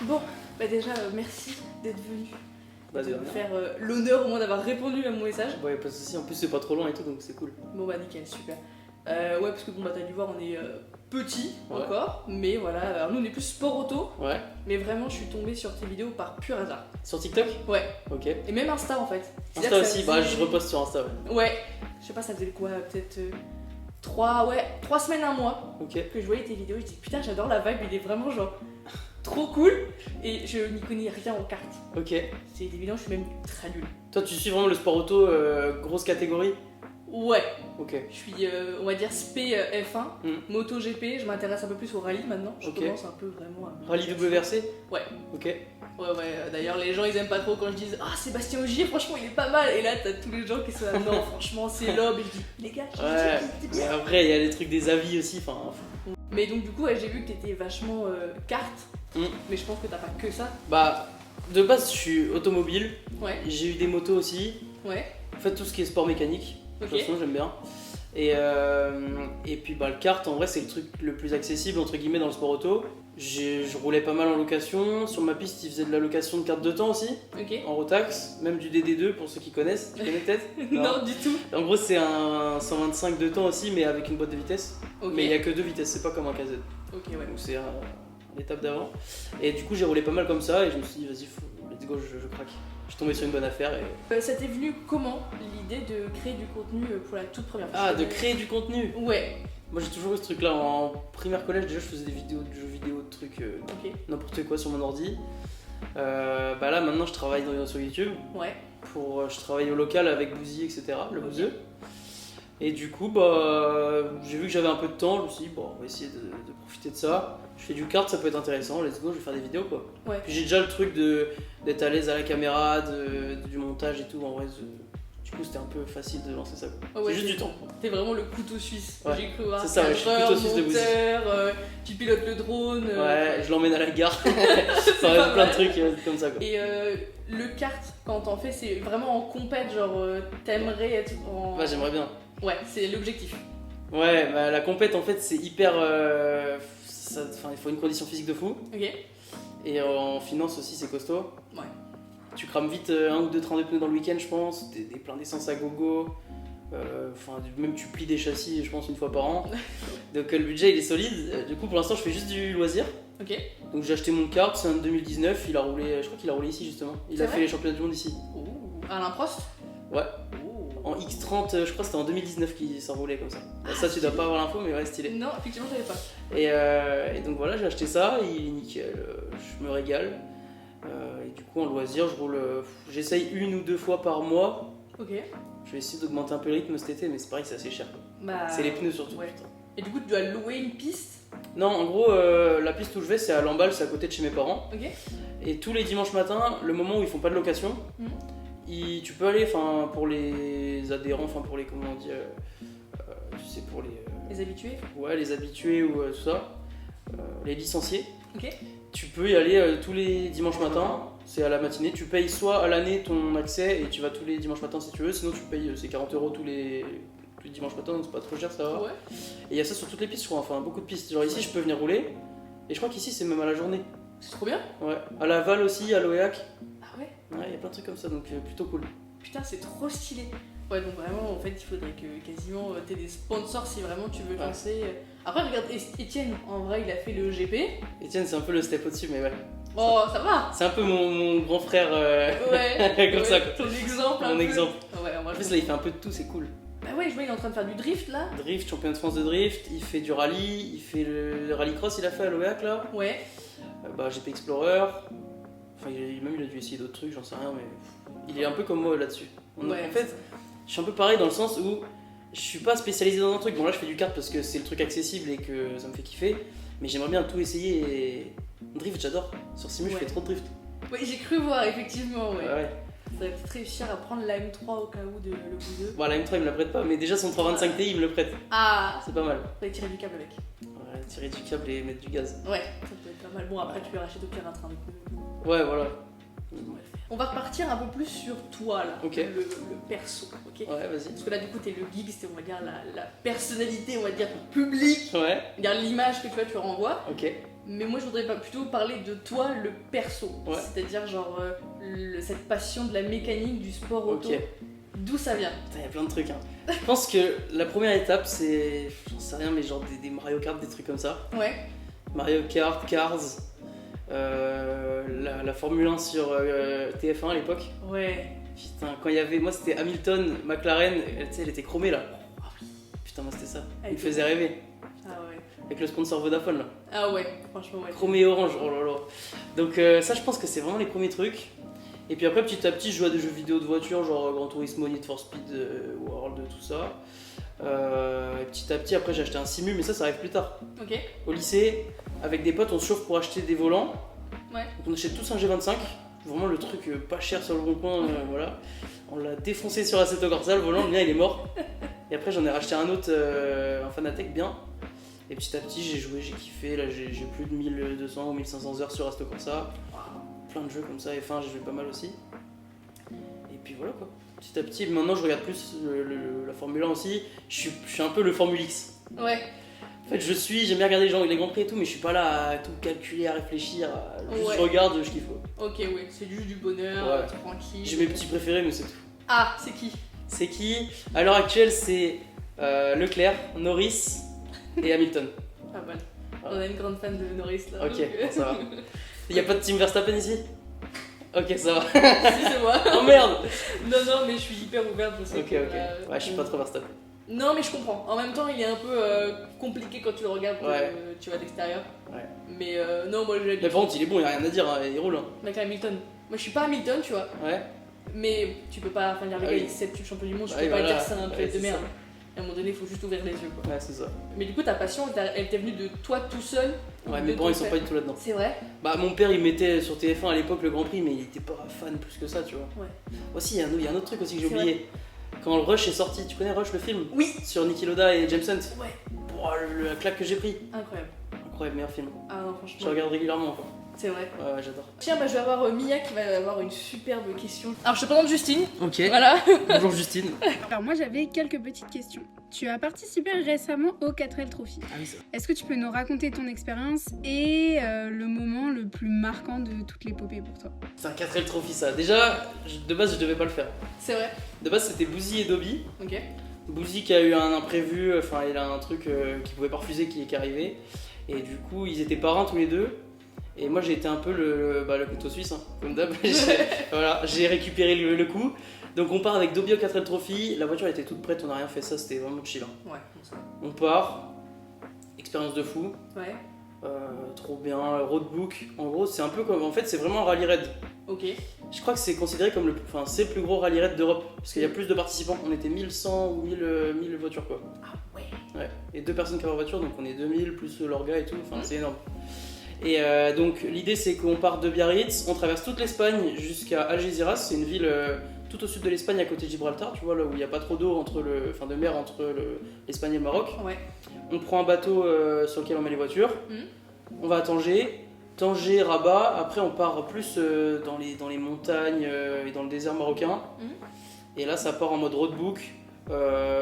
Bon, bah déjà, merci d'être venu. Bah, De me faire l'honneur au moins d'avoir répondu à mon message. Ouais, pas de soucis, en plus c'est pas trop loin et tout, donc c'est cool. Bon bah nickel, super. Ouais, parce que bon bah t'as dû voir, on est petit Ouais. encore, mais voilà, alors nous on est plus sport auto, Ouais. mais vraiment je suis tombée sur tes vidéos par pur hasard. Sur TikTok? Ouais, Ok. et même Insta en fait. C'est-à-dire Insta que ça aussi, bah faisait- je reposte sur Insta, ouais. Ouais, je sais pas, ça faisait quoi, peut-être 3 semaines, un mois Ok. que je voyais tes vidéos, je dis putain j'adore la vibe, il est vraiment genre trop cool, et je n'y connais rien en cartes. Ok. C'est évident, je suis même très nulle. Toi tu suis vraiment le sport auto, grosse catégorie? Ouais, Ok. je suis, on va dire, spé F1, moto GP, je m'intéresse un peu plus au rallye maintenant, je Ok. commence un peu vraiment à... Rallye WRC? Ouais. Ok. Ouais, d'ailleurs les gens ils aiment pas trop quand je dis ah Sébastien Ogier, franchement il est pas mal, et là t'as tous les gens qui sont là, non franchement c'est lob, et je dis les gars, Ouais. c'est Et bien. après il y a les trucs des avis aussi, enfin. Mais donc du coup ouais, j'ai vu que t'étais vachement carte, Mm. mais je pense que t'as pas que ça. Bah, de base je suis automobile, Ouais, j'ai eu des motos aussi. ouais, En fait, tout ce qui est sport mécanique, de ok. toute façon, j'aime bien. Et puis, bah, le kart, en vrai, c'est le truc le plus accessible, entre guillemets, dans le sport auto. Je roulais pas mal en location. Sur ma piste, ils faisaient de la location de cartes de temps aussi, Ok. en rotax, même du DD2 pour ceux qui connaissent. Tu connais peut-être? Non, du tout. En gros, c'est un 125 de temps aussi, mais avec une boîte de vitesse. Ok. Mais il y a que 2 vitesses, c'est pas comme un KZ. Ok, ouais. Donc, c'est l'étape d'avant. Et du coup, j'ai roulé pas mal comme ça, et je me suis dit, vas-y, let's go, je craque. Je suis tombé sur une bonne affaire. Et... Ça t'est venu comment l'idée de créer du contenu pour la toute première fois? Ah, de créer du contenu! Ouais, Moi j'ai toujours eu ce truc là, en primaire collège déjà je faisais des vidéos de jeux vidéo, de trucs, ok, n'importe quoi sur mon ordi. Bah là maintenant je travaille sur YouTube, ouais, je travaille au local avec Bouzy etc, le Ok. bouseux. Et du coup bah j'ai vu que j'avais un peu de temps, je me suis dit bon on va essayer de profiter de ça. Je fais du kart, ça peut être intéressant, let's go, je vais faire des vidéos quoi. ouais. Puis j'ai déjà le truc d'être à l'aise à la caméra, du montage et tout, en vrai du coup c'était un peu facile de lancer ça quoi. Ouais, C'est juste du temps. T'es vraiment le couteau suisse. Ouais. J'ai cru voir. C'est ça, ouais, je suis le cadreur, couteau suisse de Bouzy. monteur, tu pilotes le drone. Ouais, je l'emmène à la gare, ça pas va être plein de mal. trucs comme ça quoi. Et le kart, quand t'en fais, c'est vraiment en compète, genre t'aimerais être en. Ouais, j'aimerais bien. Ouais, c'est l'objectif. Ouais, bah, la compète en fait c'est hyper. Il faut une condition physique de fou. Ok. Et en finance aussi c'est costaud. Ouais. Tu crames vite 1 ou 2 trains de pneus dans le week-end, je pense. Des pleins d'essence à gogo. Même tu plies des châssis, je pense, une fois par an. Donc le budget il est solide. Du coup pour l'instant je fais juste du loisir. Ok. Donc j'ai acheté mon kart, c'est un 2019. Il a roulé, je crois qu'il a roulé ici justement. Il C'est a vrai fait les championnats du monde ici. Ouh. Alain Prost. Ouais. Ouh. En X30, je crois que c'était en 2019 qu'il s'enroulait comme ça. Ça, tu dois pas avoir l'info, mais ouais, stylé. Non, effectivement, j'avais pas. Et donc voilà, j'ai acheté ça, il est nickel, je me régale. Et du coup, en loisir, je roule. J'essaye 1 ou 2 fois par mois. Ok. Je vais essayer d'augmenter un peu le rythme cet été, mais c'est pareil, c'est assez cher. Bah. C'est les pneus surtout. Ouais. Putain. Et du coup, tu dois louer une piste. Non, en gros, la piste où je vais, c'est à Lamballe, c'est à côté de chez mes parents. Ok. Et tous les dimanches matins, le moment où ils font pas de location, Mhm. tu peux aller, pour les adhérents, pour les, comment on dit, tu sais, pour les. Les habitués. Ouais, les habitués ou tout ça, les licenciés. Ok. Tu peux y aller tous les dimanches matins, c'est à la matinée. Tu payes soit à l'année ton accès et tu vas tous les dimanches matins si tu veux, sinon tu payes c'est 40€ tous les dimanches matins, donc c'est pas trop cher, ça va. Ouais. Et il y a ça sur toutes les pistes, je crois, beaucoup de pistes. Genre ici, je peux venir rouler, et je crois qu'ici, c'est même à la journée. C'est trop bien. Ouais, à Laval aussi, à l'Oéac. Ah ouais. Ouais, il y a plein de trucs comme ça, donc plutôt cool. Putain, c'est trop stylé. Ouais, donc vraiment, en fait, il faudrait que quasiment t'aies des sponsors si vraiment tu veux Ouais. lancer. Après, regarde, Étienne, en vrai, il a fait le GP. Etienne, c'est un peu le step au-dessus, mais ouais. Oh, ça va. C'est un peu mon grand frère, Ouais. comme ouais, ça, quoi. Ton exemple. un Mon peu. exemple. Ouais, en vrai. En plus, là, il fait un peu de tout, c'est cool. Bah ouais, je vois, il est en train de faire du drift là. Drift, champion de France de drift, il fait du rallye, il fait le rallycross, il a fait à l'Oéac là. Ouais. GP Explorer. Enfin, il a dû essayer d'autres trucs, j'en sais rien, mais il est un peu comme moi là-dessus. Ouais. En fait, je suis un peu pareil dans le sens où je suis pas spécialisé dans un truc. Bon, là, je fais du kart parce que c'est le truc accessible et que ça me fait kiffer, mais j'aimerais bien tout essayer. Et drift, j'adore. Sur Simu, je Ouais. fais trop de drift. Ouais, j'ai cru voir, effectivement, ouais. Ouais. Faudrait peut-être réussir à prendre la M3 au cas où de le bouseux. Bon, la M3, il me la prête pas, mais déjà son 325 Ti, il me le prête. Ah. C'est pas mal. Faudrait tirer du câble avec. Ouais, tirer du câble et mettre du gaz. Ouais, ça peut être pas mal. Bon, après, tu peux racheter au pire un train de pneus. Ouais, voilà. On va repartir un peu plus sur toi là, Ok. le perso, ok. Ouais, vas-y. Parce que là du coup t'es le geek, c'est on va dire la personnalité, on va dire publique, Ouais, on va dire l'image que tu renvoies. ok. Mais moi je voudrais plutôt parler de toi, le perso. Ouais. C'est-à-dire genre cette passion de la mécanique, du sport auto. Ok. D'où ça vient? Il y a plein de trucs. Hein. Je pense que la première étape, c'est. J'en sais rien, mais genre des Mario Kart, des trucs comme ça. Ouais. Mario Kart, Cars, la Formule 1 sur TF1 à l'époque. Ouais. Putain, quand il y avait. Moi, c'était Hamilton, McLaren, tu sais, elle était chromée là. Putain, moi, c'était ça. Il me faisait rêver. Ah ouais. Avec le sponsor Vodafone là. Ah ouais, franchement, ouais. Chromé et orange, oh là là. Donc, ça, je pense que c'est vraiment les premiers trucs. Et puis après, petit à petit, je joue à des jeux vidéo de voiture, genre Gran Turismo, Need for Speed, World, tout ça. Et petit à petit, après, j'ai acheté un Simu, mais ça arrive plus tard. Ok. Au lycée, avec des potes, on se chauffe pour acheter des volants. Ouais. Donc on achète tous un G25, vraiment le truc pas cher sur le bon coin, voilà. On l'a défoncé sur Assetto Corsa, le volant, le mien il est mort. Et après, j'en ai racheté un autre, un Fanatec bien. Et petit à petit, j'ai joué, j'ai kiffé. Là, j'ai plus de 1200 ou 1500 heures sur Assetto Corsa. Plein de jeux comme ça, F1 j'ai joué pas mal aussi. Et puis voilà quoi. Petit à petit, maintenant je regarde plus la Formule 1 aussi. Je suis un peu le Formule X. Ouais. En fait, j'aime bien regarder les grands prix et tout, mais je suis pas là à tout calculer, à réfléchir. Juste Ouais. je regarde, je kiffe. Quoi. Ok, ouais. C'est juste du bonheur, Ouais. tranquille. J'ai mes petits préférés, mais c'est tout. Ah, c'est qui? C'est qui? À l'heure actuelle, c'est Leclerc, Norris et Hamilton. Pas mal. Voilà. On a une grande fan de Norris là. Ok, donc, bon, ça va. Y'a pas de Team Verstappen ici? Ok, ça va. Si, c'est moi. Oh merde! Non, mais je suis hyper ouverte. Je sais Ok, que, ok. Ouais, je suis pas trop Verstappen. Non, mais je comprends. En même temps, il est un peu compliqué quand tu le regardes, Ouais. tu vois, d'extérieur. Ouais. Mais non, moi j'ai Mais par contre, il est bon, y'a rien à dire, hein, il roule. Hein. Avec Hamilton. Moi je suis pas Hamilton, tu vois. Ouais. Mais tu peux pas. Enfin, dire, le Ah gars, oui. il est 7 champion du monde, tu Ouais, peux pas voilà. dire que c'est un Ouais, pilote de c'est merde. ça. À un moment donné, il faut juste ouvrir les yeux, quoi. Ouais, c'est ça. Mais du coup, ta passion, elle t'est venue de toi tout seul. Ouais, de mes parents ton ils sont père. pas du tout là-dedans. C'est vrai? Bah, mon père il mettait sur TF1 à l'époque le Grand Prix, mais il était pas fan plus que ça, tu vois. Ouais. Aussi, il y a un autre truc aussi que j'ai C'est oublié. Quand le Rush est sorti, tu connais Rush le film? Oui. Sur Niki Lauda et James Hunt. Ouais. Pouah, la claque que j'ai pris. Incroyable. Incroyable, meilleur film. Ah non, Je franchement. regarde régulièrement quoi. C'est vrai. Ouais, j'adore. Tiens, bah je vais avoir Mia qui va avoir une superbe question. Alors, je te présente Justine. Ok. Voilà. Bonjour Justine. Alors moi j'avais quelques petites questions. Tu as participé récemment au 4L Trophy. Ah oui, ça. Est-ce que tu peux nous raconter ton expérience et le moment le plus marquant de toute l'épopée pour toi? C'est un 4L Trophy ça. Déjà, de base je devais pas le faire. C'est vrai. De base c'était Boozy et Dobby. Ok. Boozy qui a eu un imprévu, enfin il a un truc qu'il pouvait pas refuser qui est arrivé. Et du coup ils étaient parrains tous les deux. Et moi j'ai été un peu le couteau suisse, hein, comme d'hab. Voilà, j'ai récupéré le coup. Donc on part avec Dobby au 4L Trophy. La voiture était toute prête, on n'a rien fait, ça c'était vraiment chill. Hein. Ouais, bon, ça. On part, expérience de fou, Ouais. trop bien, roadbook. En gros c'est un peu comme, en fait c'est vraiment un rallye raid. Ok. Je crois que c'est considéré comme c'est le plus gros rallye raid d'Europe. Parce qu'il y a plus de participants, on était 1100 ou 1000 voitures quoi. Ah ouais. Ouais. Et 2 personnes qui avaient en voiture, donc on est 2000 plus leur gars et tout, enfin c'est énorme. Et donc l'idée c'est qu'on part de Biarritz, on traverse toute l'Espagne jusqu'à Algeciras, c'est une ville tout au sud de l'Espagne à côté de Gibraltar, tu vois là où il n'y a pas trop d'eau de mer entre l'Espagne et le Maroc. Ouais. On prend un bateau sur lequel on met les voitures, on va à Tanger, Rabat, après on part plus dans les montagnes et dans le désert marocain. Et là ça part en mode roadbook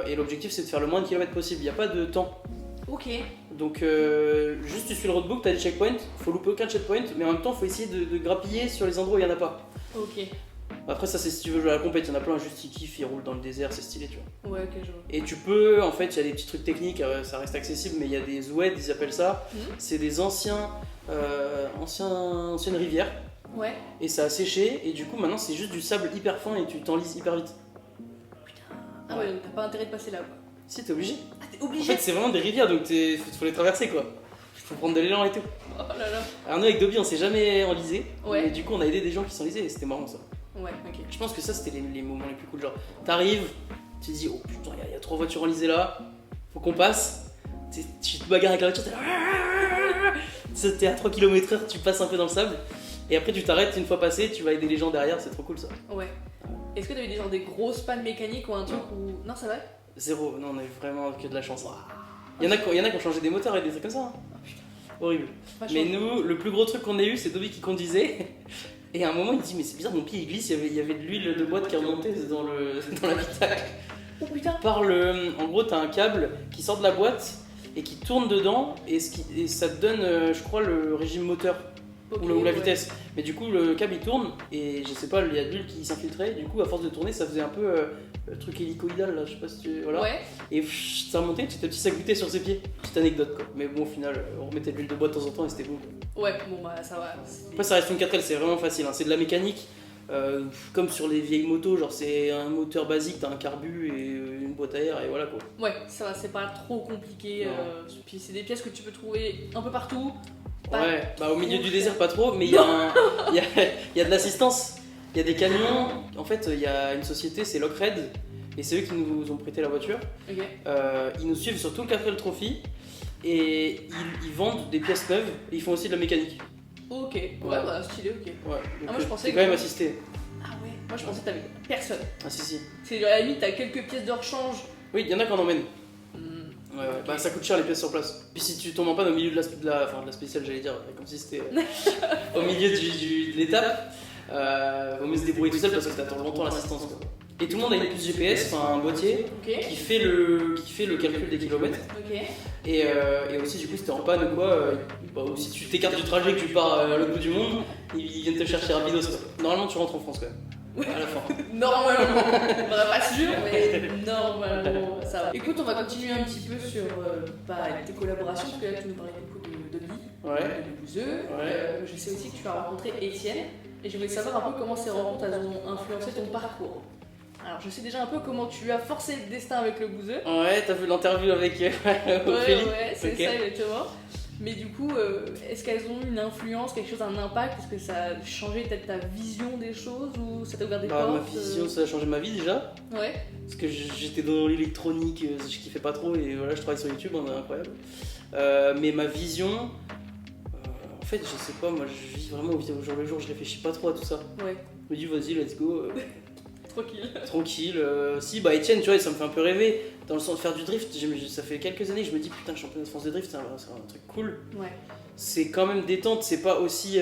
et l'objectif c'est de faire le moins de kilomètres possible, il n'y a pas de temps. Ok. Donc juste tu suis le roadbook, t'as des checkpoints, faut louper aucun checkpoint, mais en même temps faut essayer de grappiller sur les endroits où il n'y en a pas. Ok. Après ça c'est si tu veux jouer à la compète, il y en a plein juste qui kiffent, ils roulent dans le désert, c'est stylé tu vois. Ouais, ok, je vois. Et tu peux, en fait il y a des petits trucs techniques, ça reste accessible, mais il y a des oueds, ils appellent ça, c'est des anciennes rivières, Ouais. et ça a séché, et du coup maintenant c'est juste du sable hyper fin et tu t'enlises hyper vite. Ah ouais, donc t'as pas intérêt de passer là, quoi. Si t'es obligé. Ah, t'es En obligé. fait c'est vraiment des rivières donc faut les traverser quoi. Faut prendre de l'élan et tout. Oh là là. Alors nous avec Dobby on s'est jamais enlisé, Ouais. mais du coup on a aidé des gens qui s'enlisaient et c'était marrant ça. Ouais, ok. Je pense que ça c'était les moments les plus cool, genre t'arrives, tu te dis oh putain il y a 3 voitures enlisées là, faut qu'on passe, tu te bagarres avec la voiture, t'es à 3 km/h, tu passes un peu dans le sable, et après tu t'arrêtes une fois passé, tu vas aider les gens derrière, c'est trop cool ça. Ouais. Est-ce que t'as eu des grosses pannes mécaniques ou un truc où. Non, ça va? Zéro, non on a eu vraiment que de la chance. Il y en a qui ont changé des moteurs et des trucs comme ça. Hein. Horrible. Mais nous, le plus gros truc qu'on a eu, c'est Dobby qui conduisait. Et à un moment, il dit mais c'est bizarre, mon pied il glisse, il y avait de l'huile de boîte qui remontait dans l'habitacle. Oh putain. En gros, t'as un câble qui sort de la boîte et qui tourne dedans et ça te donne, je crois, le régime moteur. Ok, Ou la ouais. vitesse. Mais du coup, le câble il tourne et je sais pas, il y a de l'huile qui s'infiltrait. Du coup, à force de tourner, ça faisait un peu le truc hélicoïdal là, je sais pas si tu. Voilà. Ouais. Et ça remontait, petit à petit, ça goûtait sur ses pieds. Petite anecdote quoi. Mais bon, au final, on remettait de l'huile de bois de temps en temps et c'était bon. Ouais, bon bah ça va. Après, ça reste une 4L, c'est vraiment facile. Hein. C'est de la mécanique. Comme sur les vieilles motos, genre c'est un moteur basique, t'as un carbu et une boîte à air et voilà quoi. Ouais, ça va, c'est pas trop compliqué. Non. Puis c'est des pièces que tu peux trouver un peu partout. Pas Ouais, bah au milieu trop du cher. désert pas trop, mais il y a de l'assistance, il y a des camions. En fait, il y a une société, c'est Lockred, et c'est eux qui nous ont prêté la voiture. Ok. Ils nous suivent sur tout le 4L Trophy et ils vendent des pièces neuves et ils font aussi de la mécanique. Ok, ouais, bah stylé, ok. Ouais, donc, Ah, moi, je pensais t'es quand même que- assisté. Ah ouais, moi je pensais que t'avais personne. Ah si. C'est à la limite, t'as quelques pièces de rechange. Oui, il y en a qui en emmènent. Hmm. Ouais, Ok. bah ça coûte cher les pièces sur place. Puis si tu tombes en panne au milieu de la spéciale, j'allais dire, comme si c'était au milieu de l'étape, vaut mieux se débrouiller tout seul parce que t'attends longtemps l'assistance quoi. Et tout le monde a une puce GPS, enfin un boîtier, Ok. qui fait le calcul des kilomètres. Ok. Et aussi du coup si t'es en panne ou quoi, ou si tu t'écartes du trajet que tu pars à l'autre bout du monde, ils viennent te chercher rapidos quoi. Normalement tu rentres en France quand même. À la fin. Normalement, on va pas sûr, mais normalement ça va. Écoute, on va continuer un petit peu sur tes collaborations, parce que là tu nous parlais beaucoup de Dolly, Ouais. de Bouzeux. Ouais. Je sais aussi que tu as rencontré Étienne, et je voulais savoir un peu comment ces rencontres elles ont influencé ton parcours. Alors je sais déjà un peu comment tu as forcé le destin avec le Bouzeux. Ouais, t'as vu l'interview avec Ouais, Ophélie. ouais, c'est Ok. ça exactement. Mais du coup, est-ce qu'elles ont une influence, quelque chose, un impact? Est-ce que ça a changé peut-être ta vision des choses ou ça t'a ouvert des Bah, portes? ma vision, ça a changé ma vie déjà. Ouais. Parce que j'étais dans l'électronique, je kiffais pas trop et voilà, je travaille sur YouTube, on est incroyable. Mais ma vision, en fait, je sais pas, moi je vis vraiment au jour le jour, je réfléchis pas trop à tout ça. Ouais. Je me dis, vas-y, let's go, Tranquille. tranquille. Si, bah Etienne, tu vois, ça me fait un peu rêver. Dans le sens de faire du drift, ça fait quelques années que je me dis, putain, championnat de France de drift, c'est un truc cool. Ouais. C'est quand même détente, c'est pas aussi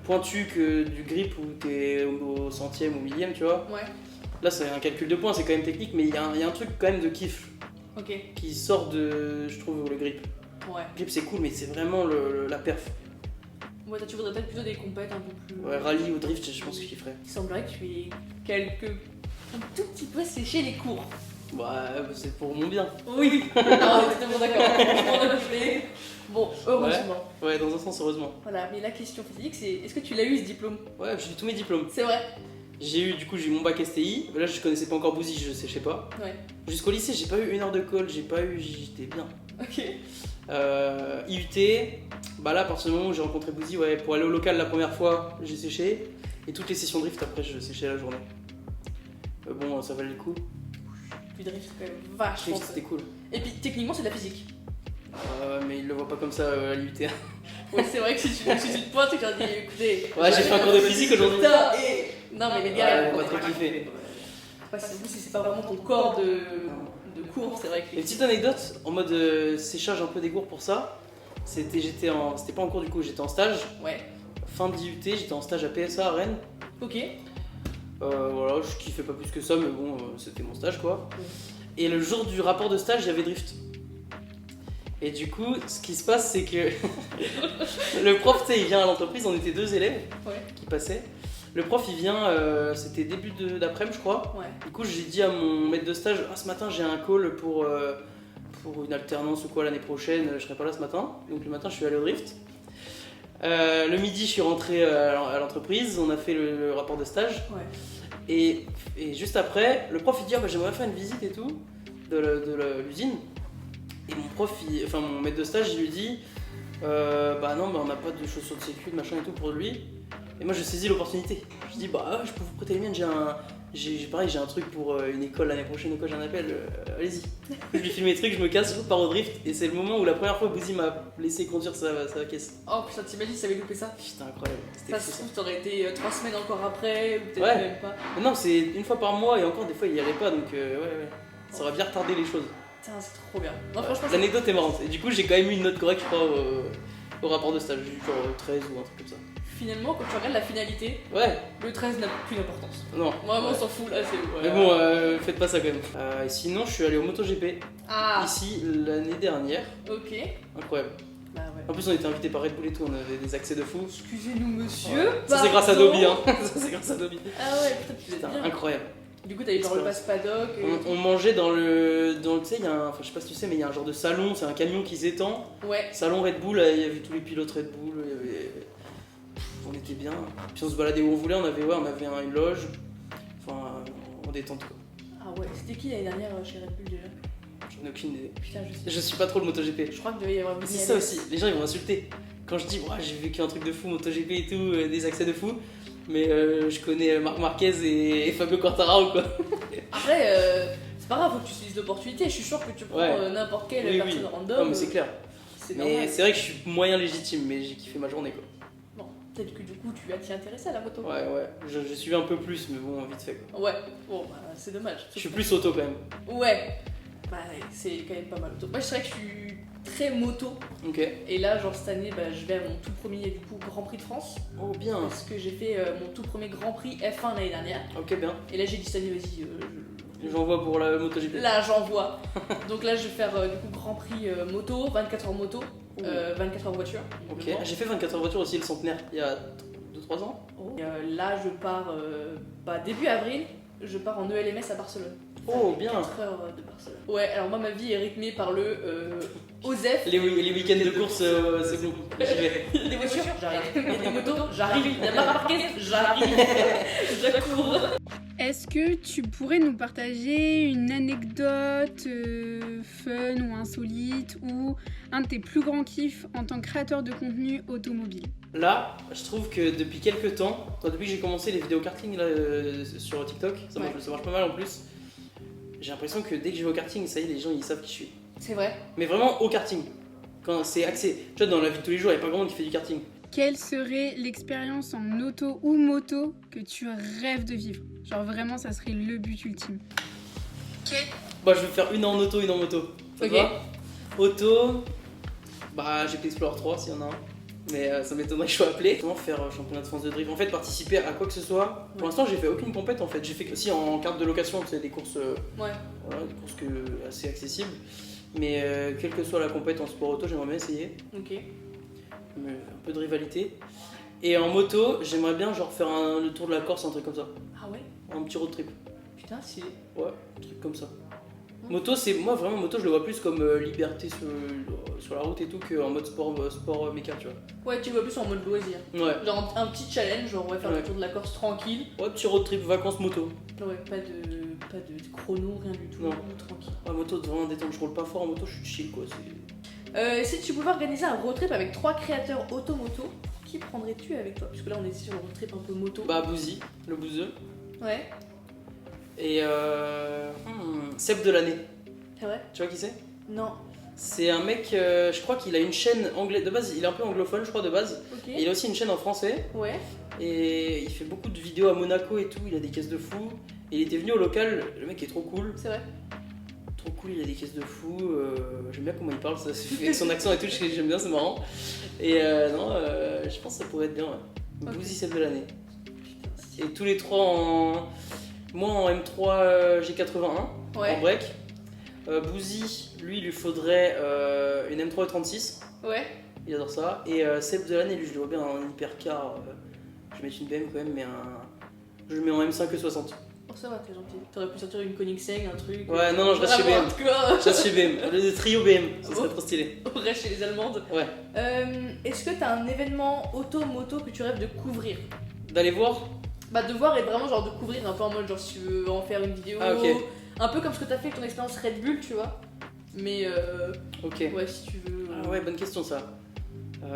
pointu que du grip où t'es au centième ou millième, tu vois. Ouais. Là, c'est un calcul de points, c'est quand même technique, mais il y a un truc quand même de kiff Ok. qui sort de, je trouve, le grip. Ouais. Le grip, c'est cool, mais c'est vraiment la perf. Ouais, toi, tu voudrais peut-être plutôt des compètes un peu plus. Ouais, rallye ou drift, je pense que je kifferais. Il semblerait que tu aies un tout petit peu séché les cours. Bah, c'est pour mon bien. Oui. Ah, on est totalement d'accord. Franchement, on a fait. Bon, heureusement. Ouais, dans un sens, heureusement. Voilà, mais la question physique, c'est est-ce que tu l'as eu ce diplôme? Ouais, j'ai eu tous mes diplômes. C'est vrai. J'ai eu mon bac STI. Là, je connaissais pas encore Bouzy, je sais pas. Ouais. Jusqu'au lycée, j'ai pas eu une heure de colle, j'étais bien. Ok. IUT, bah là, à partir du moment où j'ai rencontré Bouzy, ouais, pour aller au local la première fois, j'ai séché. Et toutes les sessions drift, après, je séchais la journée. Bon, ça valait le coup. Puis drift, c'est quand même vachement. Drift, c'était cool. Et puis techniquement, c'est de la physique. Mais il le voit pas comme ça à l'IUT. Ouais, c'est vrai que si tu te pointes et que tu leur dis écoutez. Ouais, j'ai fait un cours de physique aujourd'hui. Putain, et. Non, mais les gars, on va trop kiffer. Ouais, c'est vous, si c'est pas vraiment ton corps de cours, c'est vrai que. Une petite anecdote en mode séchage un peu des cours pour ça. C'était pas en cours du coup, j'étais en stage. Ouais. Fin d'IUT, j'étais en stage à PSA à Rennes. Ok. Voilà, je kiffais pas plus que ça, mais bon, c'était mon stage quoi. Ouais. Et le jour du rapport de stage, il y avait drift. Et du coup, ce qui se passe, c'est que le prof, tu sais, il vient à l'entreprise, on était 2 élèves Ouais. qui passaient. Le prof, il vient, c'était début d'après-midi, je crois. Ouais. Du coup, j'ai dit à mon maître de stage, ce matin, j'ai un call pour une alternance ou quoi l'année prochaine, je serai pas là ce matin. Donc le matin, je suis allé au drift. Le midi, je suis rentré à l'entreprise, on a fait le rapport de stage. Ouais. Et juste après, le prof il dit j'aimerais faire une visite et tout de l'usine. Et mon maître de stage il lui dit non, on n'a pas de chaussures de sécu, de machin et tout pour lui. Et moi je saisis l'opportunité. Je dis je peux vous prêter les miennes, j'ai un truc pour une école l'année prochaine ou quoi, j'ai un appel, allez-y. Je lui filme mes trucs, je me casse, je pars au drift. Et c'est le moment où la première fois Bouzy m'a laissé conduire sa caisse. Oh putain, t'imagines si t'avais loupé ça? C'était incroyable. C'était Ça fou, se trouve, t'aurais été 3 semaines encore après, ou peut-être Ouais. même pas. Mais non, c'est une fois par mois et encore des fois il y allait pas donc ouais. Ça aurait bien retardé les choses. Putain, c'est trop bien. Non, franchement, c'est. L'anecdote est marrante. Et du coup, j'ai quand même eu une note correcte, je crois, au rapport de stage. J'ai eu genre 13 ou un truc comme ça. finalement, quand tu regardes la finalité, Ouais, le 13 n'a plus d'importance. non. Vraiment, on Ouais. s'en fout là, c'est. Mais bon, faites pas ça quand même. Et sinon, je suis allé au MotoGP Ah, ici l'année dernière. ok. Incroyable. Bah ouais. En plus, on était invité par Red Bull et tout, on avait des accès de fou. Excusez-nous, monsieur. Ça, c'est grâce à pardon. Dobby, hein. Ça, c'est grâce à Dobby. Ah ouais, putain, tu C'était faisais bien. incroyable. Du coup, t'avais genre le passe paddock. On mangeait dans le. Tu sais, il y a un. Enfin, je sais pas si tu sais, mais il y a un genre de salon, c'est un camion qui s'étend. Ouais. Salon Red Bull, il y avait tous les pilotes Red Bull, il y avait. On était bien. Puis on se baladait où on voulait, on avait une loge. Enfin, en détente quoi. Ah ouais, c'était qui l'année dernière chez Red Bull déjà? J'en ai aucune idée. Putain, je sais. Je suis pas trop le MotoGP. Je crois qu'il devait y avoir C'est ça aussi, les gens ils vont m'insulter. Quand je dis, ouais, j'ai vécu un truc de fou, MotoGP et tout, des accès de fou, mais je connais Marc Marquez et Fabio Quartararo quoi. Après, c'est pas grave, faut que tu saisisses l'opportunité. Je suis sûr que tu prends Ouais. n'importe quelle Oui, personne oui. random. Non, mais c'est clair. C'est Mais normal. c'est vrai que je suis moyen légitime, mais j'ai kiffé ma journée quoi. Bon, peut-être que du coup, tu vas t'y intéresser à la moto. Ouais, ouais, je suivais un peu plus, mais bon, vite fait quoi. Ouais, bon, bah, c'est dommage. Je suis plus auto quand même. Ouais, bah, c'est quand même pas mal auto. Moi, je dirais que je suis très moto. Ok. Et là, genre cette année, bah, je vais à mon tout premier du coup Grand Prix de France. Oh bien. Parce que j'ai fait mon tout premier Grand Prix F1 l'année dernière. Ok, bien. Et là, j'ai dit cette année, vas-y, J'envoie pour la MotoGP. là, j'envoie. Donc là, je vais faire du coup Grand Prix moto, 24 heures moto, 24 heures voiture. Ok. évidemment. J'ai fait 24 heures voiture aussi, le centenaire, il y a 2-3 ans. Et, là, je pars début avril, je pars en ELMS à Barcelone. Oh, bien. 4 heures de Barcelone. Ouais, alors moi, ma vie est rythmée par le OSEF. Les week-ends de course, c'est bon. J'y vais. Il y a des voitures, j'arrive. Il y a des motos, j'arrive. Il y a Marc Marquez, j'arrive. J'accours. Est-ce que tu pourrais nous partager une anecdote fun ou insolite ou un de tes plus grands kiffs en tant que créateur de contenu automobile? Là, je trouve que depuis quelques temps, depuis que j'ai commencé les vidéos karting là, sur TikTok, ça marche pas mal en plus. J'ai l'impression que dès que je vais au karting, ça y est, les gens ils savent qui je suis. C'est vrai. Mais vraiment au karting. Quand c'est axé. Tu vois, dans la vie de tous les jours, il n'y a pas grand monde qui fait du karting. Quelle serait l'expérience en auto ou moto que tu rêves de vivre? Genre vraiment, ça serait le but ultime. Bah, je vais faire une en auto, une en moto. Ça te Ok. va? Auto, bah, j'ai Explorer 3 s'il y en a un. Mais ça m'étonnerait que je sois appelé. Comment faire championnat de France de drift? En fait, participer à quoi que ce soit. Pour Ouais. l'instant, j'ai fait aucune compète en fait. J'ai fait aussi en carte de location, tu sais, des courses, Ouais. voilà, des courses assez accessibles. Mais quelle que soit la compète en sport auto, j'aimerais bien essayer. Ok. Mais un peu de rivalité. Et en moto, j'aimerais bien genre faire le tour de la Corse, un truc comme ça. Ah ouais. Un petit road trip. Putain, c'est. Ouais, un truc comme ça. Moto, c'est moi vraiment moto, je le vois plus comme liberté sur la route et tout qu'en mode sport méca, tu vois. Ouais, tu vois plus en mode loisir. Ouais. Genre un petit challenge, genre on va faire Ouais. le tour de la Corse tranquille. Ouais, petit road trip, vacances moto. Ouais, pas de chrono, rien du tout. Non. Tranquille. Ouais, moto, vraiment détente, je roule pas fort en moto, je suis chill quoi. Si tu pouvais organiser un road trip avec 3 créateurs auto-moto, qui prendrais-tu avec toi? Puisque là on est sur un road trip un peu moto. Bah, Bouzy, le bouseux. Ouais, Et Seb de l'année. c'est vrai? Tu vois qui c'est? Non. C'est un mec, je crois qu'il a une chaîne anglaise. De base, il est un peu anglophone, je crois, de base. Ok. Et il a aussi une chaîne en français. Ouais. Et il fait beaucoup de vidéos à Monaco et tout, il a des caisses de fou. Et il était venu au local, le mec est trop cool. C'est vrai. Trop cool, il a des caisses de fou. J'aime bien comment il parle, ça, avec son accent et tout, j'aime bien, c'est marrant. Et je pense que ça pourrait être bien. Ouais. Ok. Bouzy, celle de l'année. Putain, stylé. Et tous les trois en. Moi en M3 G81, Ouais. en break. Bouzy, lui, il lui faudrait une M3 E36. Ouais. Il adore ça. Et Seb de l'année, lui, je le vois bien en hypercar. Je vais mettre une BM quand même, mais je le mets en M5 E60. Oh, ça va, t'es gentil. T'aurais pu sortir une Koenigsegg, un truc. Ouais, non, je reste chez vraiment BM. hardcore. Je reste chez BM. Le trio BM, ça serait trop stylé. On reste chez les Allemandes. Ouais. Est-ce que t'as un événement auto-moto que tu rêves de couvrir? D'aller voir. Bah de voir et vraiment genre de couvrir un peu en mode genre si tu veux en faire une vidéo. Ah, ok. Un peu comme ce que t'as fait avec ton expérience Red Bull, tu vois. Mais Ok. ouais, si tu veux. Ah ouais, bonne question ça. Ah,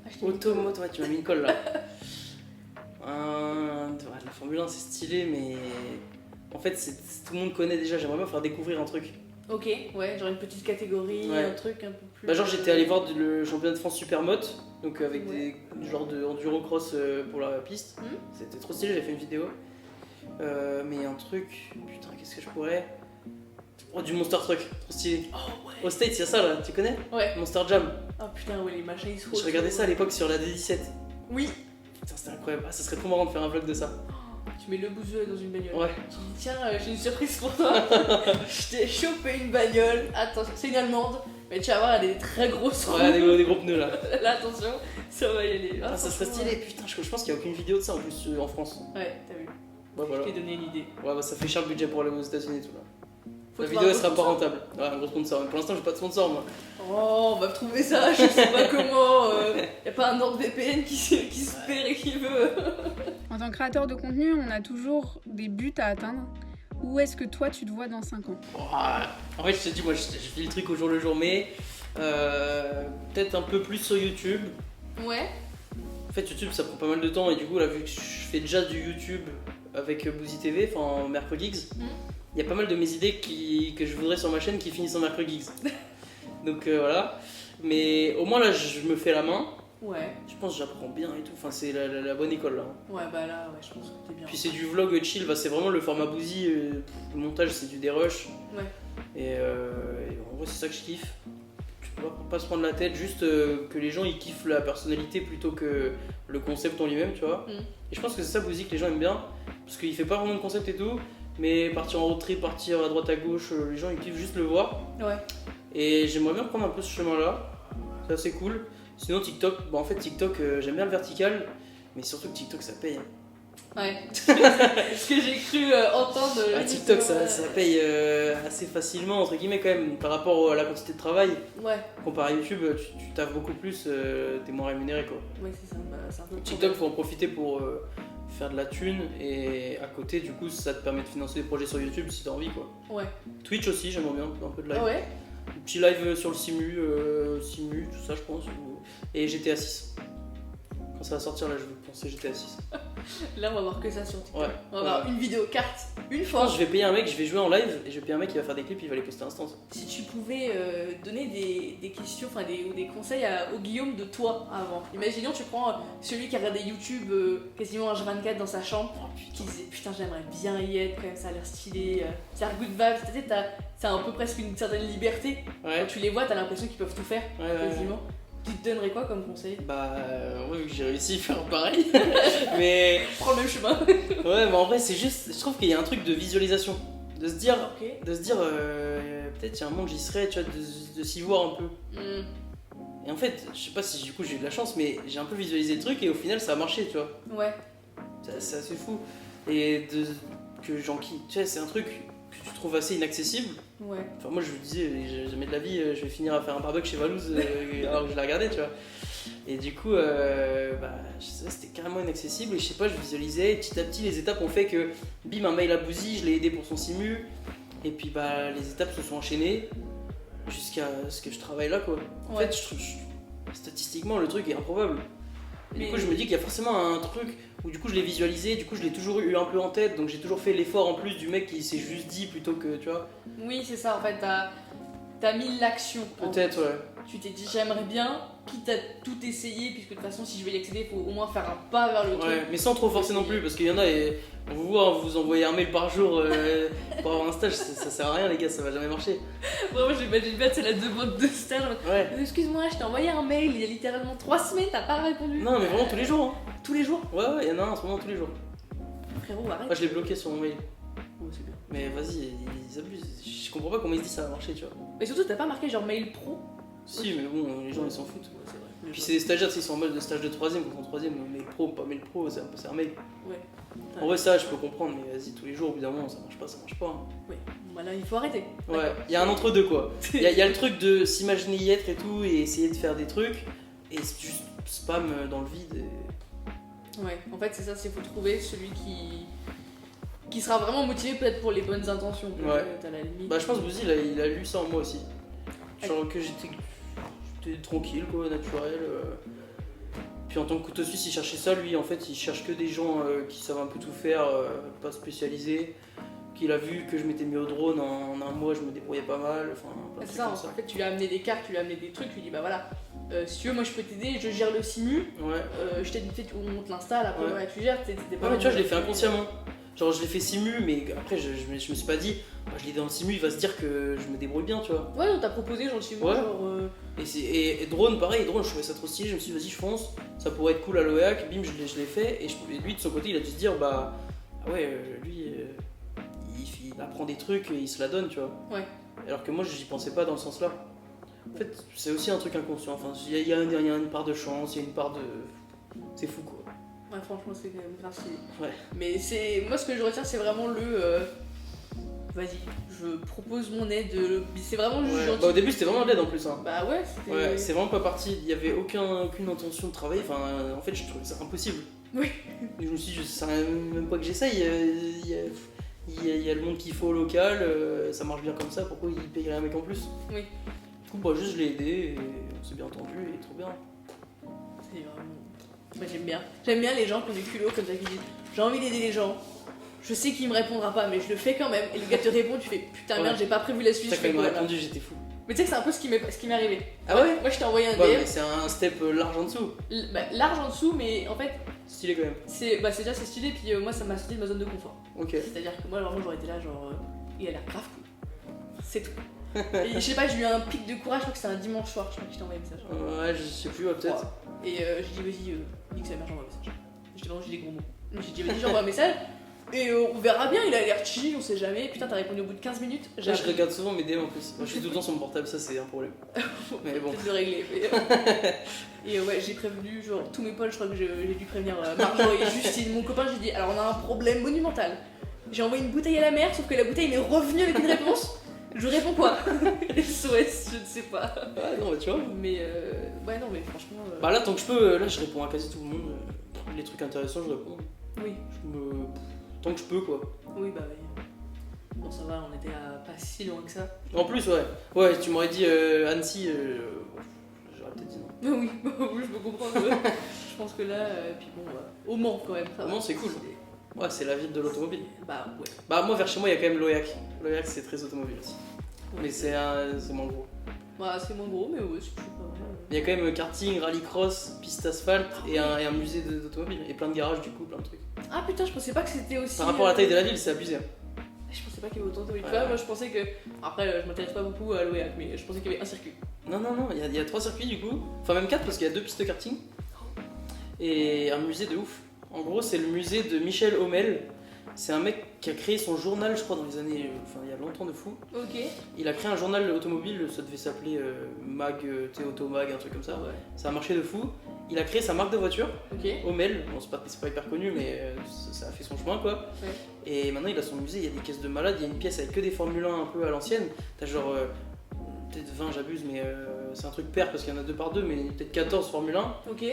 je t'ai mis- Automoto, ouais, tu m'as mis une colle là. Ouais, la Formule 1 c'est stylé, mais en fait tout le monde connaît déjà. J'aimerais bien faire découvrir un truc. Ok, ouais, genre une petite catégorie, Ouais. un truc un peu plus. Bah, genre j'étais allé voir le championnat de France Supermoto, donc avec Ouais. du genre de enduro cross pour la piste. Mhm. C'était trop stylé, j'ai fait une vidéo. Mais un truc, putain, qu'est-ce que je pourrais. Oh, du Monster Truck, trop stylé. Oh ouais. Au States, il y a ça là, tu connais? Ouais. Monster Jam. Oh putain, ouais, les machins ils se Je regardais ça à l'époque sur la D17. Oui. Putain, c'était incroyable. Ah, ça serait trop marrant de faire un vlog de ça. Tu mets le bouseux dans une bagnole. Ouais. Tu dis tiens, j'ai une surprise pour toi. Je t'ai chopé une bagnole. Attention, c'est une allemande. Mais tu vas voir, elle est très grosse. Ouais, des gros pneus là. Là, attention, ça va y aller. Ah, ça serait stylé. Putain, je pense qu'il n'y a aucune vidéo de ça en plus en France. Ouais, t'as vu. Ouais, voilà. Je t'ai donné une idée. Ouais, bah ça fait cher le budget pour aller aux États-Unis et tout là. Faut La trouver vidéo un elle sera gros pas sponsor. rentable. Ouais, un gros sponsor. Mais pour l'instant, j'ai pas de sponsor moi. Oh, on va trouver ça, je sais pas comment. Y a pas un NordVPN qui se perd et qui veut. En tant que créateur de contenu, on a toujours des buts à atteindre. Où est-ce que toi tu te vois dans 5 ans? En fait, je te dis, moi je fais le truc au jour le jour, mais peut-être un peu plus sur YouTube. Ouais. En fait, YouTube ça prend pas mal de temps et du coup, là, vu que je fais déjà du YouTube avec Boozy TV, enfin Mercredigs, il y a pas mal de mes idées que je voudrais sur ma chaîne qui finissent en Mercredigs. Donc voilà. Mais au moins là, je me fais la main. Ouais. Je pense que j'apprends bien et tout. Enfin, c'est la bonne école là. Ouais, bah là, ouais, je pense que t'es bien. Puis c'est du vlog chill, bah, c'est vraiment le format Boozy. Le montage, c'est du dérush. Ouais. Et en vrai, c'est ça que je kiffe. Tu peux pas se prendre la tête, juste que les gens ils kiffent la personnalité plutôt que le concept en lui-même, tu vois. Et je pense que c'est ça Boozy que les gens aiment bien. Parce qu'il fait pas vraiment de concept et tout. Mais partir en road trip, partir à droite à gauche, les gens ils kiffent juste le voir. Ouais. Et j'aimerais bien prendre un peu ce chemin-là. C'est assez cool. Sinon TikTok, bah en fait TikTok j'aime bien le vertical, mais surtout que TikTok ça paye. Ouais. Ce que j'ai cru entendre. TikTok ça paye assez facilement entre guillemets quand même par rapport à la quantité de travail. Ouais. Comparé à YouTube, tu taffes beaucoup plus, t'es moins rémunéré quoi. Ouais, c'est ça, bah, c'est un peu le TikTok faut en profiter pour faire de la thune et à côté du coup ça te permet de financer des projets sur YouTube si t'as envie quoi. Ouais. Twitch aussi j'aimerais bien un peu de live. Ah ouais. Un petit live sur le Simu, tout ça je pense. Et GTA 6. Quand ça va sortir là je vais penser GTA 6. Là, on va voir que ça sur TikTok. Ouais. On va voir une vidéo carte, une Je fois. pense que je vais payer un mec, je vais jouer en live et je vais payer un mec qui va faire des clips, il va les poster instant. Si tu pouvais donner des questions, enfin ou des conseils au Guillaume de toi avant. Imaginons, tu prends celui qui a regardé YouTube quasiment H24 dans sa chambre, qui disait putain, j'aimerais bien y être, quand même, ça a l'air stylé, ça a l'air good vibe, c'est un peu presque une certaine liberté. Ouais. Quand tu les vois, t'as l'impression qu'ils peuvent tout faire, Ouais. quasiment. Tu te donnerais quoi comme conseil? Bah, ouais, vu que j'ai réussi à faire pareil. Mais Prends le même chemin. ouais, mais en vrai, c'est juste, je trouve qu'il y a un truc de visualisation. De se dire, Ok. peut-être il y a un moment que j'y serais, tu vois, de s'y voir un peu. Et en fait, je sais pas si du coup j'ai eu de la chance, mais j'ai un peu visualisé le truc et au final ça a marché, tu vois. Ouais. C'est assez fou. Et que j'en kiffe, tu vois, c'est un truc que tu trouves assez inaccessible. Ouais. Enfin, moi je me disais, jamais de la vie, je vais finir à faire un barbecue chez Valouz alors que je la regardais, tu vois. Et du coup, je sais pas, c'était carrément inaccessible et je sais pas, je visualisais. Petit à petit, les étapes ont fait que, bim, un mail à Boozy, je l'ai aidé pour son simu. Et puis, les étapes se sont enchaînées jusqu'à ce que je travaille là, quoi. En Ouais. fait, statistiquement, le truc est improbable. Et Mais- du coup, je me dis qu'il y a forcément un truc où du coup je l'ai visualisé, du coup je l'ai toujours eu un peu en tête, donc j'ai toujours fait l'effort en plus du mec qui s'est juste dit plutôt que, tu vois. Oui, c'est ça, en fait, t'as mis l'action. Peut-être, ouais. Tu t'es dit j'aimerais bien, quitte à tout essayer, puisque de toute façon si je vais y accéder, il faut au moins faire un pas vers le truc. Ouais, mais sans trop forcer non plus, parce qu'il y en a, et on vous voit, vous envoyez un mail par jour pour avoir un stage, ça sert à rien les gars, ça va jamais marcher. Vraiment, j'imagine bien, c'est la demande de stage. Ouais. Excuse-moi, je t'ai envoyé un mail il y a littéralement 3 semaines, t'as pas répondu. Non, mais vraiment tous les jours. Hein. Tous les jours. Ouais, il y en a un en ce moment tous les jours. Frérot, arrête. Moi je l'ai bloqué sur mon mail. Oh, c'est bien. Mais vas-y, ils abusent. Je comprends pas comment ils se disent ça va marcher, tu vois. Mais surtout, t'as pas marqué genre mail pro. Si, mais bon, les gens ils s'en foutent. Ouais, c'est vrai. Puis c'est des stagiaires, ils sont en mode de stage de 3ème, quand en 3ème, mail pro, pas mail pro, c'est un mail. Ouais. En vrai, ça je peux comprendre, mais vas-y, tous les jours, au bout d'un moment, ça marche pas, ça marche pas. Hein. Ouais. Bon, là, il faut arrêter. Ouais, il y a un entre-deux quoi. Il y a le truc de s'imaginer y être et tout, et essayer de faire des trucs, et juste spam dans le vide. Ouais, en fait, c'est ça, c'est faut trouver celui qui sera vraiment motivé peut-être pour les bonnes intentions. Ouais. T'as la limite. Bah, je pense que Boozy, il a lu ça en moi aussi. Genre que j'étais tranquille, quoi, naturel. Puis en tant que couteau suisse, il cherchait ça, lui, en fait, il cherche que des gens qui savent un peu tout faire, pas spécialisés. Qu'il a vu que je m'étais mis au drone en un mois, je me débrouillais pas mal. Enfin, plein de C'est trucs ça, comme en ça. fait, tu lui as amené des cartes, tu lui as amené des trucs, tu lui dis bah voilà, si tu veux, moi je peux t'aider, je gère le simu, Ouais. je t'ai dit, on monte l'insta, après Ouais. ouais, tu gères, t'es pas. Ouais, mais tu vois, je l'ai fait inconsciemment. Genre je l'ai fait simu, mais après je me suis pas dit, bah, je l'ai dans le simu, il va se dire que je me débrouille bien, tu vois. Ouais, donc t'as proposé gentiment, Ouais. genre. Et drone, pareil, drone, je trouvais ça trop stylé, je me suis dit, vas-y, je fonce, ça pourrait être cool à l'OEAC, bim, je l'ai fait, et lui, de son côté, il a dû se dire, bah, ah ouais, lui, il apprend des trucs et il se la donne, tu vois. Ouais. Alors que moi, j'y pensais pas dans le sens là. En fait, c'est aussi un truc inconscient, enfin, il y a une part de chance, il y a une part de. C'est fou, quoi. Ouais, franchement, c'est quand même grave stylé. Ouais. Mais c'est. Moi, ce que je retiens, c'est vraiment vas-y, je propose mon aide. C'est vraiment juste Ouais. gentil. Bah, au début, c'était vraiment de l'aide en plus, hein. Bah ouais, c'était. Ouais, c'est vraiment pas parti, il y avait aucune intention de travailler, enfin, en fait, je trouvais ça impossible. Oui. Et je me suis dit, ça sert même pas que j'essaye, il y a le monde qu'il faut au local, ça marche bien comme ça, pourquoi il payerait un mec en plus? Oui. Du coup, bah, juste je l'ai aidé, et on s'est bien entendu, et trop bien. C'est vraiment. Moi, j'aime bien. J'aime bien les gens qui ont du culot comme ça qui disent j'ai envie d'aider les gens. Je sais qu'il me répondra pas, mais je le fais quand même. Et le gars te répond, tu fais putain Ouais. merde, j'ai pas prévu la suite. Putain, Je quand fais il m'a quoi là. répondu, j'étais fou. Mais tu sais que c'est un peu ce qui m'est arrivé. Ah ouais? Moi, je t'ai envoyé un DM. Ouais, mais c'est un step large en dessous, Large en dessous, mais en fait, stylé quand même. c'est déjà c'est stylé. Puis moi, ça m'a sorti de ma zone de confort. Ok. C'est-à-dire que moi, vraiment, j'aurais été là, genre, il a l'air grave cool. C'est tout. Et je sais pas, j'ai eu un pic de courage, je crois que c'était un dimanche soir, je crois que je t'ai envoyé un message. Ouais, je sais plus, ouais, peut-être. Et j'ai dit, vas-y, nique sa mère, j'envoie un message. J'étais vraiment, j'ai des gros mots. Donc j'ai dit, vas-y, j'envoie un message. Et on verra bien, il a l'air chill, on sait jamais. Putain, t'as répondu au bout de 15 minutes. Là, je regarde souvent mes DM en plus. Moi, je suis tout le temps sur mon portable, ça c'est un problème. Mais bon. Peut-être le régler. Et ouais, j'ai prévenu, genre, tous mes potes, je crois que j'ai dû prévenir Marjo et Justine, mon copain, j'ai dit, alors on a un problème monumental. J'ai envoyé une bouteille à la mer, sauf que la bouteille m'est revenue avec une réponse. Je réponds quoi? SOS, je ne sais pas. Ouais, non, bah tu vois. Mais ouais, non, mais franchement. Bah là, tant que je peux, là, je réponds à quasi tout le monde. Les trucs intéressants, je réponds. Oui, Tant que je peux, quoi. oui, bah oui. Bon, ça va, on était à pas si loin que ça. En plus, ouais. Ouais, tu m'aurais dit Annecy, j'aurais peut-être dit non. Mais oui, oui, je peux comprendre. Je pense que là, puis bon, au Mans quand même. Ça Au va. Mans, c'est cool. Ouais, c'est la ville de l'automobile. Bah ouais. Bah, moi, vers chez moi, il y a quand même l'OEAC. L'OEAC, c'est très automobile aussi. Mais c'est moins gros. Bah c'est moins gros, mais ouais, c'est pas mal. Il y a quand même karting, rallycross, piste asphalte et un musée d'automobile. Et plein de garages, du coup, plein de trucs. Ah putain, je pensais pas que c'était aussi. Par rapport à la taille de la ville, c'est abusé. Je pensais pas qu'il y avait autant de. Tu Ouais. vois, moi je pensais que. Après, je m'intéresse pas beaucoup à l'OEAC, mais je pensais qu'il y avait un circuit. Non, il y a 3 circuits du coup. Enfin, même 4 parce qu'il y a 2 pistes de karting. Et un musée de ouf. En gros, c'est le musée de Michel Hommel. C'est un mec qui a créé son journal, je crois, dans les années. Enfin, il y a longtemps de fou. Ok. Il a créé un journal automobile, ça devait s'appeler Mag, Automag, un truc comme ça. Ouais. Ça a marché de fou. Il a créé sa marque de voiture, Ok. Hommel. Bon, c'est pas hyper connu, mais ça a fait son chemin quoi. Ouais. Et maintenant, il a son musée, il y a des caisses de malades. Il y a une pièce avec que des Formule 1 un peu à l'ancienne. T'as genre. Peut-être 20, j'abuse, mais c'est un truc pair parce qu'il y en a 2 par 2, mais peut-être 14 Formule 1. Ok.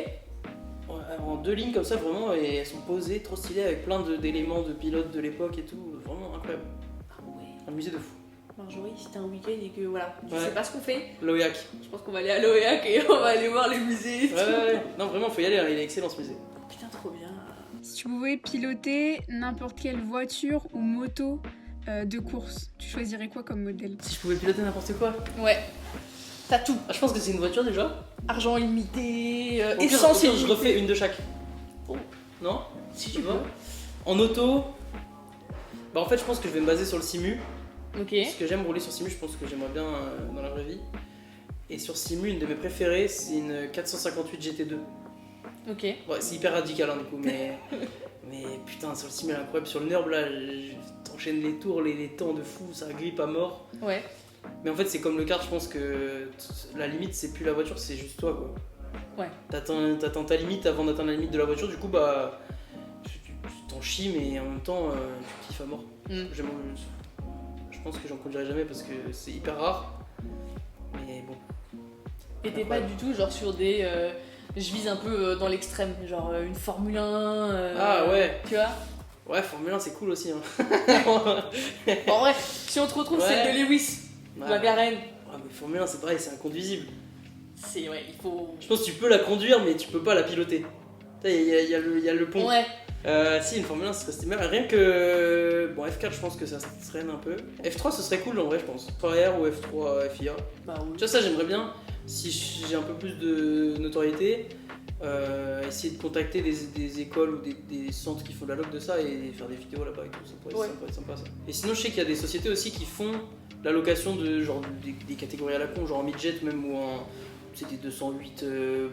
En 2 lignes comme ça, vraiment, et elles sont posées, trop stylées, avec plein d'éléments de pilotes de l'époque et tout. Vraiment incroyable. Ah ouais. Un musée de fou. Marjorie, si t'as un week-end et que voilà, tu Ouais. sais pas ce qu'on fait, L'OEAC. je pense qu'on va aller à l'OEAC et on va aller voir les musées et tout. Ouais. Non, vraiment, faut y aller, hein, il est excellent ce musée. Putain, trop bien. Si tu pouvais piloter n'importe quelle voiture ou moto de course, tu choisirais quoi comme modèle? Si je pouvais piloter n'importe quoi. Ouais. T'as tout. Ah, je pense que c'est une voiture déjà. Argent illimité, Au pire, essence au pire, je illimitée. refais une de chaque. Oh. Non? Si Tu tu vois veux. En auto. Bah, en fait, je pense que je vais me baser sur le simu. Ok. Parce que j'aime rouler sur simu, je pense que j'aimerais bien dans la vraie vie. Et sur simu, une de mes préférées, c'est une 458 GT2. Ok. Ouais, c'est hyper radical hein, du coup, mais putain, sur le simu, elle est incroyable. Sur le Nurb, là, t'enchaînes les tours, les temps de fou, ça grippe à mort. Ouais. Mais en fait, c'est comme le kart, je pense que la limite, c'est plus la voiture, c'est juste toi quoi. Ouais. T'attends ta limite avant d'atteindre la limite de la voiture, du coup, bah. Tu t'en chies, mais en même temps, tu kiffes à mort. Mm. Je pense que j'en conduirai jamais parce que c'est hyper rare. Mais bon. Et t'es pas du tout genre sur des. Je vise un peu dans l'extrême, genre une Formule 1. Ah ouais. Tu vois. Ouais, Formule 1, c'est cool aussi. Hein. Bon, en vrai, si on te retrouve, Ouais. c'est de Lewis, Ouais. McLaren. Ouais, mais Formule 1, c'est pareil, c'est inconduisible. C'est. Ouais, il faut. Je pense que tu peux la conduire, mais tu peux pas la piloter. Il y a le pont. Ouais. Si, une Formule 1, ce serait stylé. Rien que. Bon, F4, je pense que ça se traîne un peu. F3, ce serait cool en vrai, je pense. F3R ou F3 FIA. Bah oui. Tu vois, ça, j'aimerais bien, si j'ai un peu plus de notoriété, essayer de contacter des écoles ou des centres qui font de la log de ça et faire des vidéos là-bas et tout, ça pourrait être sympa ça. Et sinon je sais qu'il y a des sociétés aussi qui font la location de genre des catégories à la con, genre en midget même ou en c'était 208 de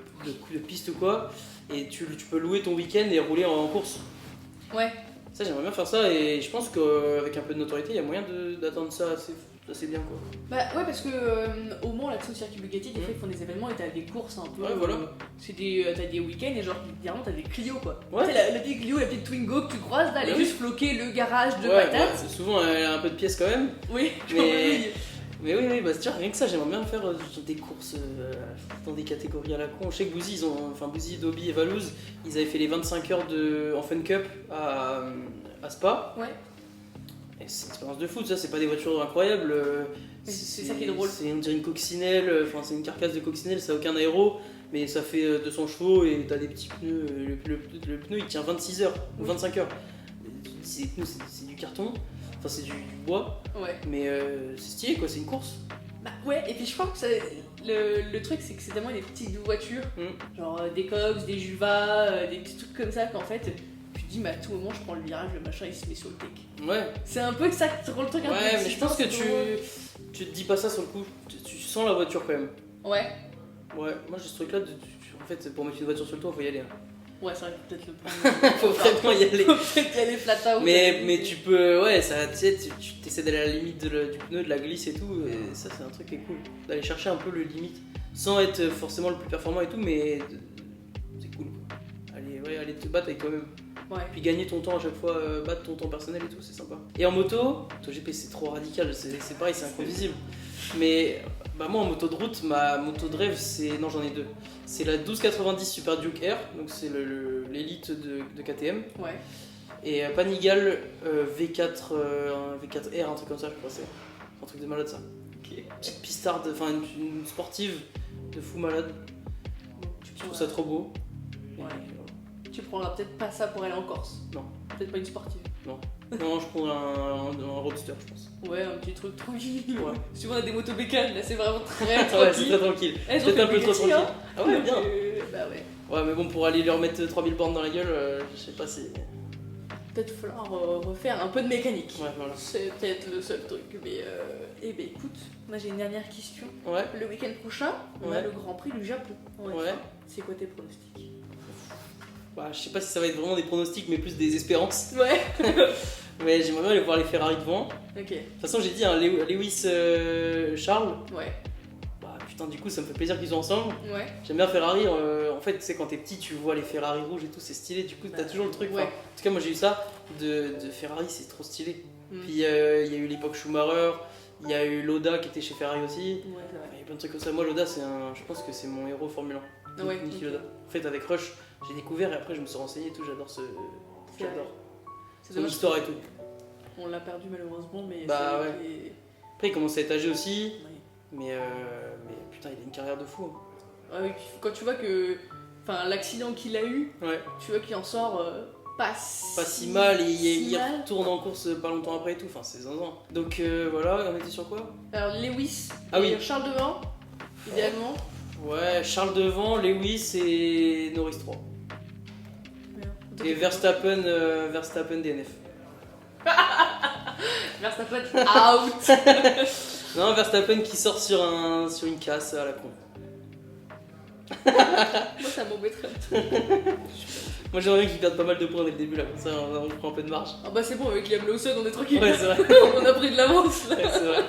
piste ou quoi, et tu peux louer ton week-end et rouler en course. Ouais. Ça j'aimerais bien faire ça et je pense qu'avec un peu de notoriété il y a moyen d'atteindre ça assez bien quoi. Bah ouais, parce que au Mans, là, au circuit Bugatti, des fois ils font des événements et t'as des courses un peu. Ouais, voilà. T'as des week-ends et genre littéralement t'as des Clio quoi. Ouais. Tu sais, la petite Clio, la petite Twingo que tu croises là, elle est juste floquée le garage de Ouais, patates. ouais, souvent elle a un peu de pièces quand même. Oui, Mais oui, bah tu vois, rien que ça, j'aimerais bien faire des courses dans des catégories à la con. Je sais que Bouzy, Dobby et Valouz, ils avaient fait les 25 heures en Fun Cup à Spa. Ouais. Et c'est une expérience de foot, ça, c'est pas des voitures incroyables. C'est ça qui est drôle. On dirait une coccinelle, c'est une carcasse de coccinelle, ça a aucun aéro, mais ça fait 200 chevaux et t'as des petits pneus. Le pneu il tient 26 heures ou 25 heures. Ces pneus, c'est du carton. Enfin, c'est du bois, Ouais. mais c'est stylé quoi, c'est une course. Bah ouais, et puis je crois que le truc c'est que c'est tellement des petites voitures, genre des Cox, des Juva, des petits trucs comme ça qu'en fait tu te dis mais à tout moment je prends le virage, le machin il se met sur le tech. Ouais. C'est un peu que ça qui te rend le truc un peu. Ouais, mais je pense que drôle. tu te dis pas ça sur le coup, tu sens la voiture quand même. Ouais. Ouais, moi j'ai ce truc là, en fait pour mettre une voiture sur le toit faut y aller. Ouais, c'est vrai que peut-être le prendre. Faut vraiment y aller. Faut peut-être y aller flat out. Mais tu peux, ouais, ça, tu sais, tu essaies d'aller à la limite du pneu, de la glisse et tout, et ça c'est un truc qui est cool. D'aller chercher un peu le limite, sans être forcément le plus performant et tout, mais c'est cool. Aller te battre avec toi-même. Ouais. Puis gagner ton temps à chaque fois, battre ton temps personnel et tout, c'est sympa. Et en moto, GP c'est trop radical, c'est pareil, c'est imprévisible. Mais bah moi en moto de route, ma moto de rêve c'est. Non, j'en ai deux. C'est la 1290 Super Duke R, donc c'est l'élite de KTM. Ouais. Et Panigale V4, V4R, un truc comme ça, je crois, c'est un truc de malade ça. Ok. Petite pistarde, enfin une sportive de fou malade. Je trouve ça trop beau. Ouais. Tu prendras peut-être pas ça pour aller en Corse. Non. Peut-être pas une sportive. Non, je prends un roadster, je pense. Ouais, un petit truc tranquille. Ouais. Souvent on a des motos bécanes, là c'est vraiment très Ouais, c'est tranquille. très tranquille. Elles ont Peut-être fait un peu trop Bugatti, tranquille. hein. Ah ouais, bien. Bah ouais. Ouais, mais bon, pour aller leur mettre 3000 bornes dans la gueule, je sais pas si. Peut-être falloir refaire un peu de mécanique. Ouais, voilà. C'est peut-être le seul truc. Mais eh ben écoute, moi j'ai une dernière question. Ouais. Le week-end prochain, on a Ouais. le Grand Prix du Japon. Ouais. C'est quoi tes pronostics? Bah, je sais pas si ça va être vraiment des pronostics, mais plus des espérances. Ouais. Mais j'aimerais bien aller voir les Ferrari devant. Ok. De toute façon, j'ai dit un Lewis Charles. Ouais. Bah putain, du coup, ça me fait plaisir qu'ils soient ensemble. Ouais. J'aime bien Ferrari. En fait, tu sais, quand t'es petit, tu vois les Ferrari rouges et tout, c'est stylé. Du coup, t'as Bah, toujours le truc. ouais. Enfin, en tout cas, moi j'ai eu ça de Ferrari, c'est trop stylé. Mm. Puis il y a eu l'époque Schumacher, il y a eu Loda qui était chez Ferrari aussi. Ouais, c'est Enfin, vrai. il y a plein de trucs comme ça. Moi, Loda, je pense que c'est mon héros Formule 1. Ah ouais, Niki ok. Loda. En fait, avec Rush, j'ai découvert et après, je me suis renseigné et tout. J'adore C'est J'adore. C'est Son dommage. histoire et tout. On l'a perdu malheureusement, mais. Bah, c'est ouais. vrai qu'il est- Après, il commence à être âgé aussi. Ouais. Mais putain, il a une carrière de fou. Ouais, oui, puis quand tu vois que. Enfin, l'accident qu'il a eu, Ouais. tu vois qu'il en sort pas Si mal et si il mal. retourne en course pas longtemps après et tout. Enfin, c'est zinzin. Donc voilà, on était sur quoi? Alors, Lewis Ah et oui. Charles devant, idéalement. Ouais, Charles devant, Lewis et Norris 3. Merde. Et Verstappen DNF. Verstappen out. Non, Verstappen qui sort sur une casse à la con. Moi, ça m'embêterait. Moi j'aimerais bien qu'il perde pas mal de points dès le début là, comme ça on prend un peu de marge. Ah bah c'est bon, avec Liam Lawson, on est tranquille. Ouais, c'est vrai. On a pris de l'avance là. Ouais, c'est vrai.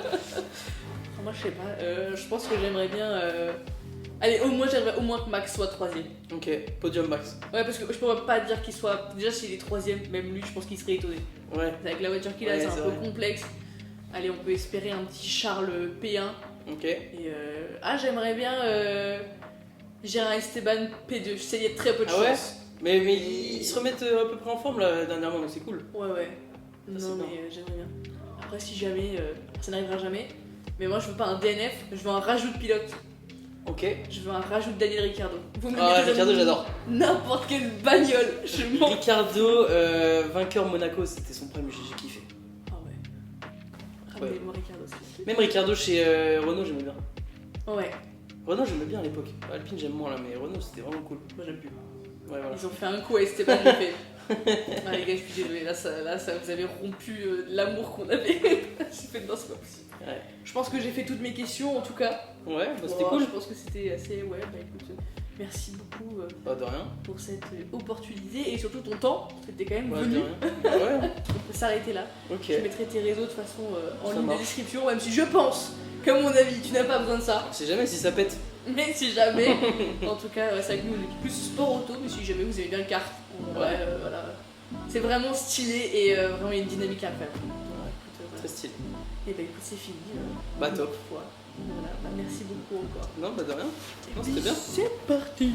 Moi, je sais pas. Je pense que j'aimerais bien. Allez, j'aimerais au moins que Max soit 3ème. Ok, podium max. Ouais, parce que je pourrais pas dire qu'il soit. Déjà, s'il est 3ème, même lui, je pense qu'il serait étonné. Ouais, Avec la voiture qu'il a, Ouais, c'est un c'est peu vrai. complexe. Allez, on peut espérer un petit Charles P1. ok. Et j'aimerais bien. J'ai un Esteban P2. Je sais, il y a très peu de Ah ouais chance. Mais ils se remettent à peu près en forme là dernièrement, donc c'est cool. Ouais, ouais. Ça, Non, c'est mais j'aimerais bien. Après, si jamais. Ça n'arrivera jamais. Mais moi, je veux pas un DNF, je veux un rajout de pilote. Ok. Je veux un rajout de Daniel Ricciardo. Vous me Ah, mettez Ricardo, dans j'adore. N'importe quelle bagnole. Je m'en. Ricardo, vainqueur Monaco, c'était son premier, j'ai kiffé. Ah ouais. Ramenez-moi Ricardo, s'il vous plaît. Même Ricardo chez Renault, j'aimais bien. Ouais. Renault, j'aimais bien à l'époque. Alpine, j'aime moins là, mais Renault, c'était vraiment cool. Moi j'aime plus. Ouais, voilà. Ils ont fait un coup à Esteban Lefebvre. Ah les gars, je suis désolée, là, vous avez rompu l'amour qu'on avait. J'ai fait non, c'est pas possible. Ouais. Je pense que j'ai fait toutes mes questions en tout cas. Ouais, bah, c'était Bon, cool. Je pense que c'était assez. Ouais, bah écoute, merci beaucoup Bah, de rien. pour cette opportunité et surtout ton temps, parce que t'es quand même Ouais, venu. de rien. Bah, ouais, On peut s'arrêter là. ok. Je mettrai tes réseaux de façon en Ça ligne de marche. description, même si je pense qu'à mon avis, tu n'as pas besoin de ça. On sait jamais si ça pète. Mais si jamais, en tout cas, c'est avec nous, on est plus sport auto, mais si jamais vous aimez bien le kart, Ouais. voilà. C'est vraiment stylé et vraiment il y a une dynamique incroyable. Ouais, Voilà. très stylé. Et bah écoute, c'est fini. Bah, top. Voilà. Voilà. Bah, merci beaucoup encore. Non, bah, de rien. Et Non, puis, c'était bien. C'est parti.